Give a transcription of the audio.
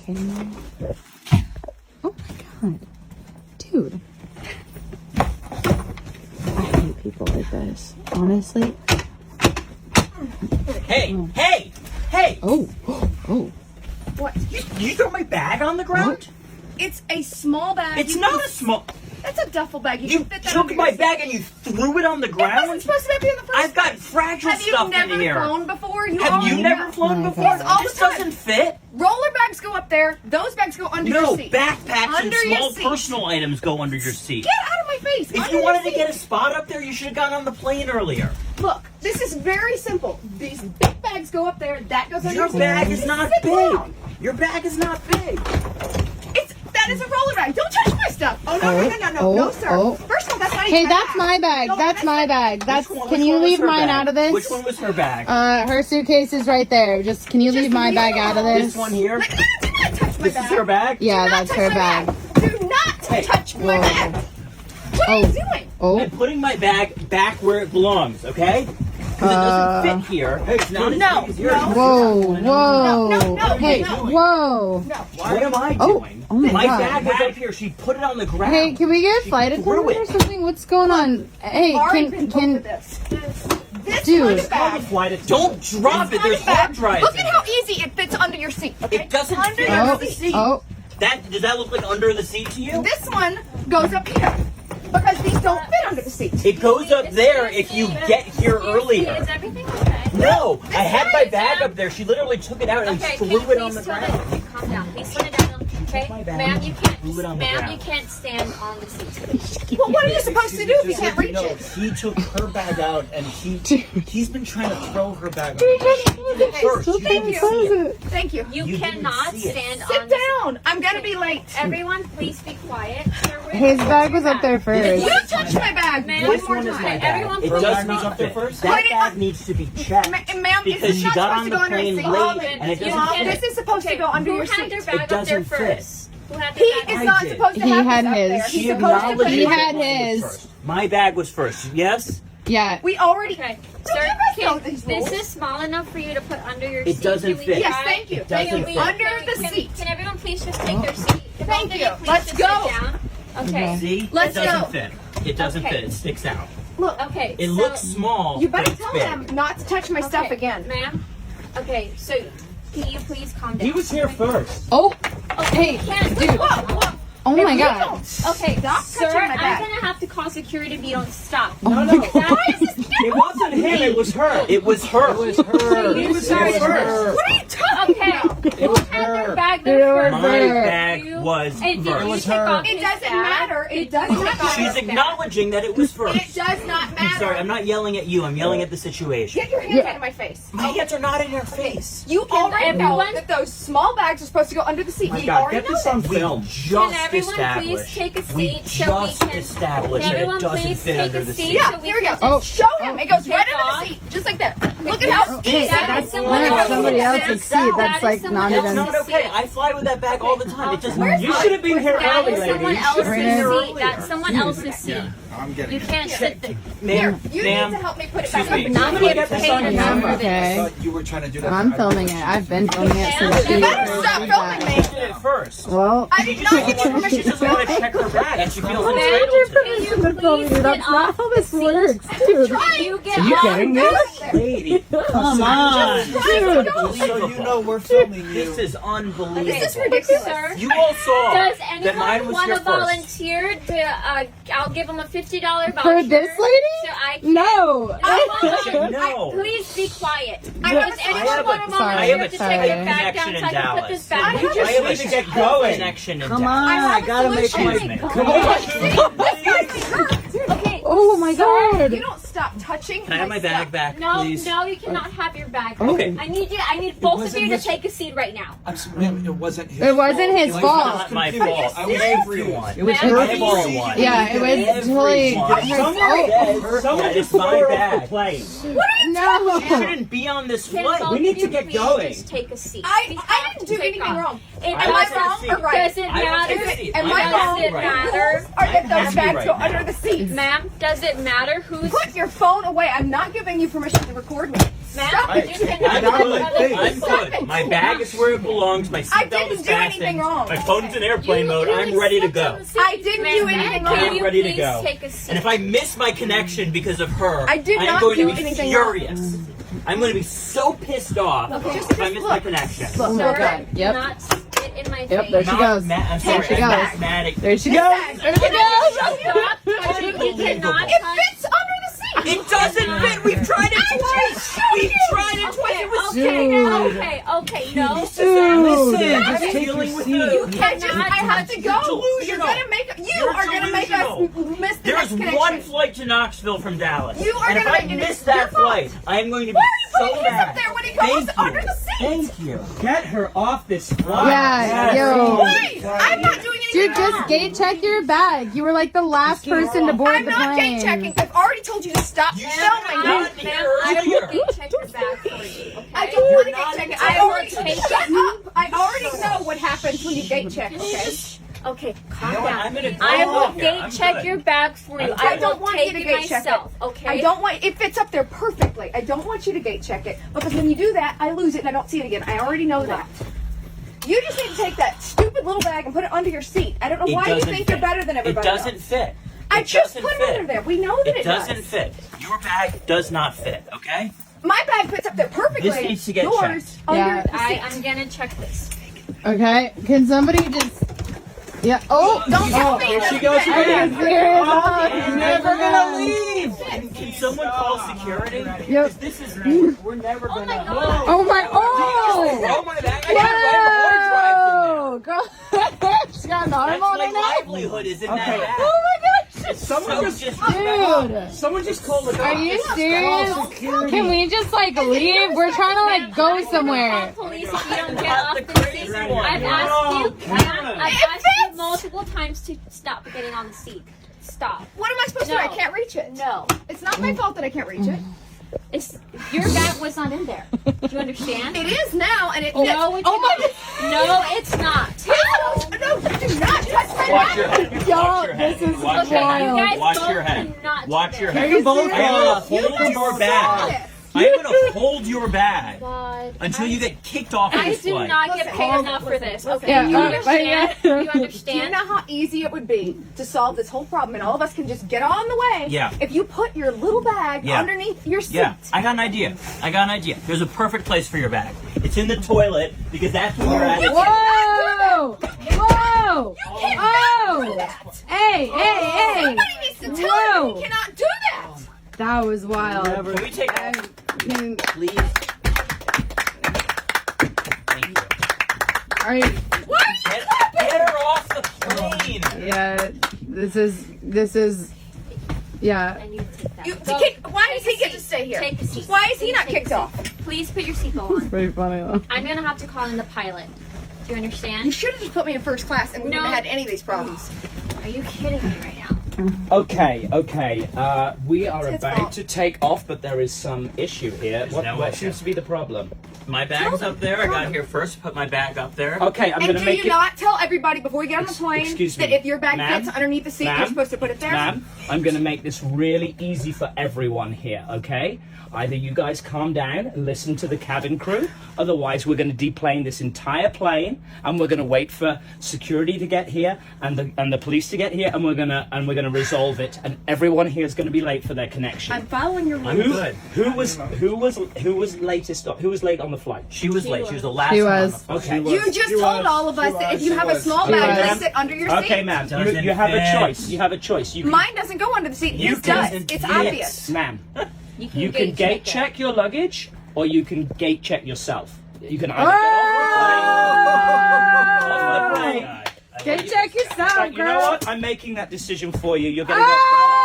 kidding me? Oh my god. Dude. I hate people like this. Honestly. Hey! Hey! Hey! Oh. Oh. What? You throw my bag on the ground? It's a small bag. It's not a small... It's a duffel bag. You can fit that took under my your seat. bag and you threw it on the It wasn't ground? supposed to be in the first I've got place. fragile Have you stuff in never here. flown before? Have already you never know. flown my before? God. All This the time. doesn't fit. Roller bags go up there. Those bags go under No, your seat. backpacks Under and your small seat. personal items go under your seat. Get out of my face. If Under you your wanted to seat. get a spot up there, you should have gotten on the plane earlier. Look, this is very simple. These big bags go up there. That goes under Your your seat. bag is not Sit big. down. Your bag is not big. That is a roller bag. Don't touch my stuff. Oh, no, sir. oh. First of all, that's not Hey, even that's my bag. No, That's my bag. That's. Which one- Can which you one was leave her mine bag? out of this? Which one was her bag? Her suitcase is right there. Just can you leave my bag out of this? This one here? Do not touch my This bag. is her bag? Yeah, Do not that's touch her my bag. Do not touch my Whoa. bag. What are you doing? Oh. I'm putting my bag back where it belongs, okay? Because it doesn't fit here. It's not as No, big as yours. no. Whoa. Whoa. No, Hey. no. Whoa. No. What am I Oh, doing? oh my God. bag was up here. She put it on the ground. Hey, can we get a She flight threw attendant or it. something? What's going on? Hey, Already been over can this. This Dude. kind of bag. Don't drop it. There's hard drives. Look in at how there. easy it fits under your seat. Okay? It doesn't under fit your under the seat. seat. Oh. Does that look like under the seat to you? This one goes up here because these don't fit under the seat. It goes up there if you get here earlier. Is everything okay? No, I had my bag up there. She literally took it out and Okay, can threw you it on the please slow ground. down? Calm down. Please slow it down. Okay, my bag, ma'am, you threw it on can't. the Ma'am, ground. you can't stand on the seat. Well, what are you supposed to do if you can't reach it? He took her bag out and he's been trying to throw her bag on. First, you Thank didn't you. see it. Thank you. You You didn't cannot see it. stand on Sit the down. I'm gonna be late. Everyone, please be quiet. his bag was up there first? You touched my bag Ma'am, one This more one is my time. bag. Everyone, It please does be not up there fit. first? That Why did- bag needs to be checked. Ma'am, Because it's she not got supposed on to the go under your plane seat. late and it Mom, doesn't this fit. is supposed to go under Who your had seat. their It bag up there doesn't fit. first? Who had He their bag is up not did. supposed to He have had this up his. there. She He's supposed to acknowledged put He it. had that mine was his. first. My bag was first. Yes? Yeah. We already. Okay, Don't sir, you guys know these this rules? is small enough for you to put under your seat. It doesn't Can we fit. Yes, try? thank you. It doesn't Can we- fit. Under can- the can- seat. Can everyone please just take their seat? Can Thank both of you. please Let's just go. sit down? Okay. See? Let's it doesn't go. fit. It doesn't Okay. fit. It sticks out. Look, Okay. It so- looks small. you better but it's tell big. them not to touch my stuff Okay, again. ma'am. Okay, so can you please calm down? He was here first. Oh. Okay, Hey, dude. dude. Whoa. Oh my You God. don't Okay, Stop sir, touching my I'm bag. gonna have to call security if you don't stop. No. Why is this? It wasn't him, it was her. It was her. It was her. You It was started her. What are you talking Okay, about? It was who had their her. bag It there was first? My her. bag You- was And did first. you was take her. off It his doesn't bag? matter. It does not matter. She's acknowledging that it was first. It does not matter. Sorry, I'm not yelling at you. I'm yelling at the situation. Get your hands out of my face. My hands are not in her face. You already know everyone- that those small bags are supposed to go under the seat. My We God, already get know this on this. We film. just Can everyone established. please take a We seat so we just can- established Can that it everyone doesn't please fit take under a the seat? seat. Yeah, so we here we go. can Oh. Show him. It goes Take right under off. the seat, just like that. Look at how Hey, easy. that's someone that's else's somebody seat. else's seat. That's That like is not someone It's even. not okay. I fly with that bag all the time. It doesn't. Where's You my- should have been here That early, is lady. someone You else's should have been here seat. earlier. That's someone else's seat. I'm getting You it. can't sit there. Ma'am, You ma'am. need to help me put it back Excuse up. me. Not Somebody get get this paid on enough camera. for I Okay. thought you were trying to do that. I'm filming it. I've been filming it since You she better stop filming me. She did it first. Well, I did not give you She permission to doesn't film want to me. check her bag, and she feels Ma'am, entitled to. can you please get that's not off how this the seat? works, dude. You get you off getting the this? Lady, Come on. So you know we're filming this you. is unbelievable. This is ridiculous. Sir, You all saw does that mine anyone was want here to first. volunteer to, I'll give them a $50 voucher. For this lady? So I can, No. No. Please be quiet. Does I anyone have want a- to sorry, I have volunteer a to sorry. take your bag connection down in so I can put Dallas. this back? I in have your a I have seat? to get going. Connection in Come Dallas. on. I gotta make solution. my. Come Come on. on. Okay. Oh my God. You don't stop touching. Can I have my bag stuff. back, No, please? no, you cannot have your bag. Okay. I need both of wasn't you to his- take a seat right now. I'm sorry, it wasn't his It wasn't his fault. fault. Not my confused. fault. I was Everyone. It was Ma'am, her please. fault. Everyone. Yeah, it was totally Everyone. her fault. That is my bag. No. She shouldn't be on this Can flight. both We need of to you get please going. Just take a seat. We I have didn't to do take anything off. wrong. It Am I will wrong take a or seat. right? doesn't I will matter. take a seat. Am My I bag wrong? is Does it right. matter? Or get I'm those happy bags right go now. under the seats. Ma'am, does it matter who's... Put your phone away. I'm not giving you permission to record me. Ma'am, you cannot I'm let good. another I'm stop good. it. My bag is where it belongs. My I seatbelt didn't is do anything fastened. wrong. My phone's in airplane mode. I'm You ready to slipped go. on the seat. I didn't do anything wrong. Can I'm you ready to please go. take a seat? And if I miss my connection because of her, I did I'm not going do to be anything wrong. furious. I'm going to be so pissed off if I miss my connection. Look, Sir, Okay. Yep. not spit in my Yep, face. there she Not goes. mad- I'm sorry. There she I'm goes. not mad at There she goes. There she goes. Stop touching. You cannot It touch. fits under the seat. It doesn't fit. We've tried it twice. We've tried it twice. It was Okay, no. Listen, just I'm take dealing your with seat. you. I have to go. You're delusional. gonna make you You're are gonna make us delusional. miss the There next is connection. one flight to Knoxville from Dallas. You are and if gonna I make it miss your that fault. flight, I am going to be Why are you so putting his mad. up there when he goes Thank under you. the seat? Thank you. Get her off this flight. Yeah, yo. Wait, I'm not doing anything Dude, just wrong. gate check your bag. You were like the last person to board I'm the not plane. gate checking. I've already told you to stop You filming. not me. here I will earlier. gate check your bag for you. Okay? I don't want to You're not gate check it. entitled I already to shut up. I already know what happens when you gate check. Okay. Okay, calm You know what? down. I'm gonna go I will on here. gate I'm check good. your bag for you. I I don't will want you take to it gate check myself. it. Okay. I don't want it fits up there perfectly. I don't want you to gate check it because when you do that, I lose it and I don't see it again. I already know that. You just need to take that stupid little bag and put it under your seat. I don't know It why you doesn't think fit. you're better than everybody It doesn't else. fit. I It just doesn't put fit. it under there. We know that It it doesn't does. fit. Your bag does not fit, okay? My bag fits up there perfectly. This needs to get Yours checked. under Yeah. the seat. I'm gonna check this. Okay, can somebody just... Yeah. Oh, Don't tell me. Here it she doesn't goes fit. again. You're never gonna leave. Can someone call security? Yep. This is we're never Oh my gonna. god. Oh my... Oh! Oh my bag! I got Whoa! Girl, she got an arm That's on my her neck. livelihood is in Okay. that bag. Oh my gosh! Someone just Dude! someone just called the Are cops. you Call serious? security. Can we just like leave? We're trying to like go Call somewhere. police if you don't get Not off the the crazy seat. one. I've No, asked you. come on. I've asked you multiple times to stop getting on the seat. Stop. What am I supposed to do? I No. can't reach it. No. It's not my fault that I can't reach it. It's your bag was not in there. Do you understand? It is now, and it fits. No, it's not. No, it's not. No, do not touch my Watch bag. your head. Y'all, Watch your head. this is Watch your wild. head. You guys Watch both your head. cannot Watch do your this. head. You both I'm gonna off. hold your bag. I'm gonna hold your bag God. until you get kicked off of I this do flight. not get paid enough for this. Okay, Yeah, you but understand? yeah. You Do you understand? know how easy it would be to solve this whole problem, and all of us can just get on the way? Yeah. If you put your little bag Yeah. underneath your seat. Yeah, I got an idea. There's a perfect place for your bag. It's in the toilet because that's where you're at. Whoa! Whoa! can't Oh! do that. Hey, hey, hey! Somebody needs to tell Whoa. you you cannot do that. That was wild. Can we take off, Can- please? Thank you. Are you, Why are you Get her off the plane. yeah, this is, yeah. And you take that. You, Go. why does he get to stay here? Take a seat. Why is he Please not take a kicked seat. off? Please put your seatbelt on. Pretty funny though. I'm gonna have to call in the pilot. Do you understand? You should have just put me in first class, and we No. wouldn't have had any of these problems. Are you kidding me right now? Okay. We are It's his about fault. to take off, but there is some issue here. no What issue. seems to be the problem? My bag's up there. I got here first. Put my bag up there. Okay, I'm And gonna do make you it. not tell everybody before you get on the plane Excuse that me. if your bag Ma'am? fits underneath the seat, Ma'am? you're supposed to put it there? Ma'am, I'm going to make this really easy for everyone here, okay? Either you guys calm down and listen to the cabin crew, otherwise we're going to deplane this entire plane, and we're going to wait for security to get here and the police to get here, and we're going to resolve it, and everyone here is going to be late for their connection. I'm following your I'm rules. good. Who was latest? Who was late on the flight? She was late. She was the last She one on was. the flight. Okay. You just told all of us that if you have a small bag, Okay, place it under your seat. Okay, ma'am. Doesn't You have a fit. choice. You have a choice. You can, Mine doesn't go under the seat. You His does. doesn't It's fit. obvious. ma'am. You You can gate it. check your luggage, or you can gate check yourself. You can either get off the plane. Gate check yourself, You know girl. what? I'm making that decision for you. You're getting off the plane.